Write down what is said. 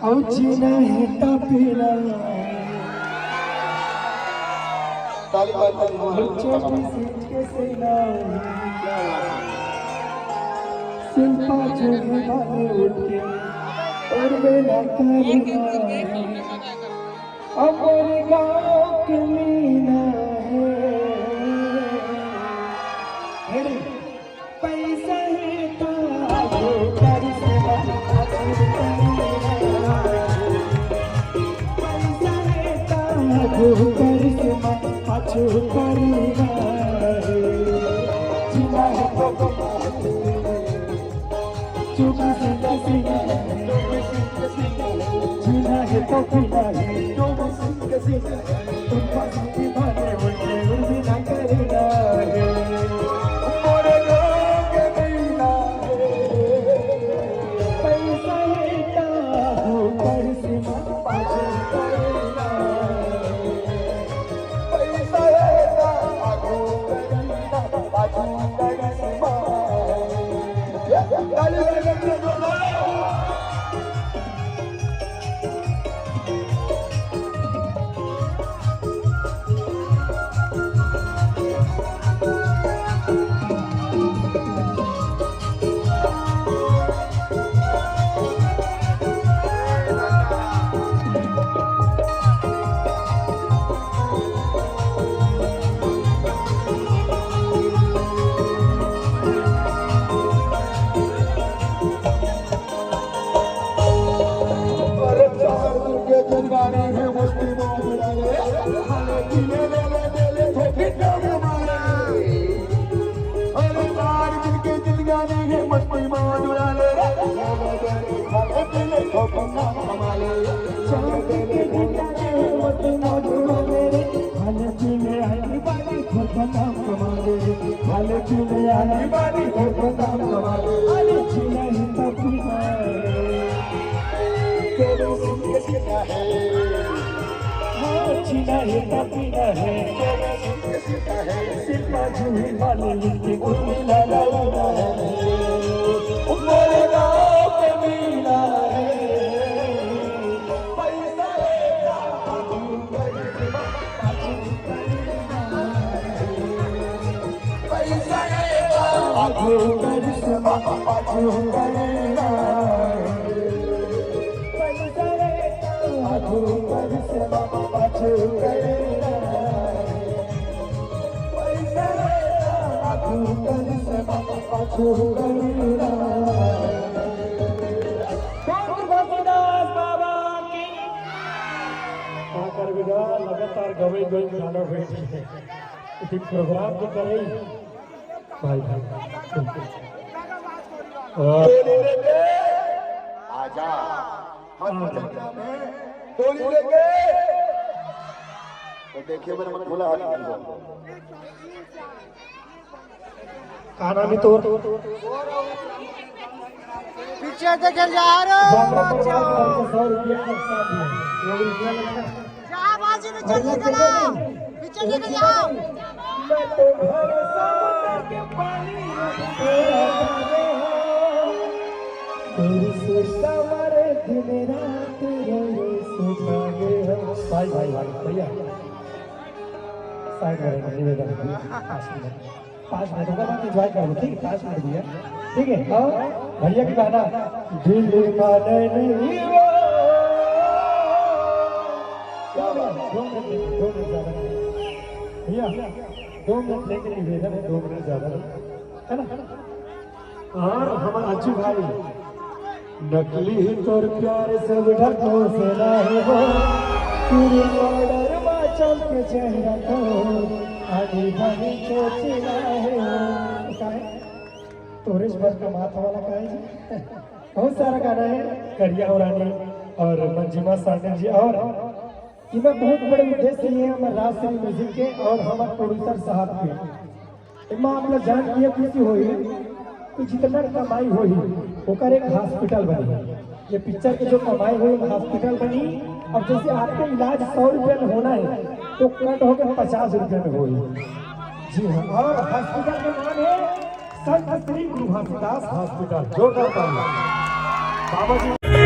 जीना है तपना शिल्पा जोगी वाले उठे और मेरा करना अमर गाँव के मीना है पैसा है तो कर से पाछू करना जीना है तो चुप से जीना है तो पीना है तुम पास की भाने उठे उर्मी ना करना है मोरे लोग मीना पैसा है तो कर से पाछू करना शिल्पा जोगी वाले उठे उर्मी ना करना मोरे गाँव के मीना है पैसा आगे करिश्मा पाछू करना पैसा आगे करिश्मा पाछू करना पैसा आगे करिश्मा पाछू करना लगातार गवे गई गाना बैठी प्रोग्राम तो करे भाई आजा टोली लेके तो देखिए मैंने मत बोला खाना भी तो पीछे देखे जा रहे बाजी में चलिए चलो पीछे लेके जाओ भाई भाई भाई भैया साइड में निवेदन 5 मिनट होगा बात एंजॉय कर लो ठीक है 5 मिनट दिया ठीक है हाँ भैया की गाना दिल माने नहीं वो दो मिनट ज्यादा भैया 2 मिनट लेके निवेदन है 2 मिनट ज्यादा है ना और हमारा अच्छू भाई नकली ही तोर प्यार सब ढको से नहीं हो पूरी ऑर्डर बाचल के चेहरा को आनी बनी चोचना है तोरेश बस का माथा वाला का है बहुत सारा गाना है करिया और रानी और मंजिमा सागर जी और इनका बहुत बड़े उद्देश्य ये हमारे राष्ट्रीय म्यूजिक के और हमारे प्रोड्यूसर साहब के इमा आप लोग जान किए खुशी हुई कि जितना कमाई हुई होकर एक हॉस्पिटल बनी ये पिक्चर की जो कमाई हुई हॉस्पिटल बनी और जैसे आपके इलाज 100 रुपये में होना है तो कट होकर 50 रुपये में हुई जी हाँ और हॉस्पिटल का नाम है संत श्री गुरु घासीदास हॉस्पिटल जोरदार बाबा जी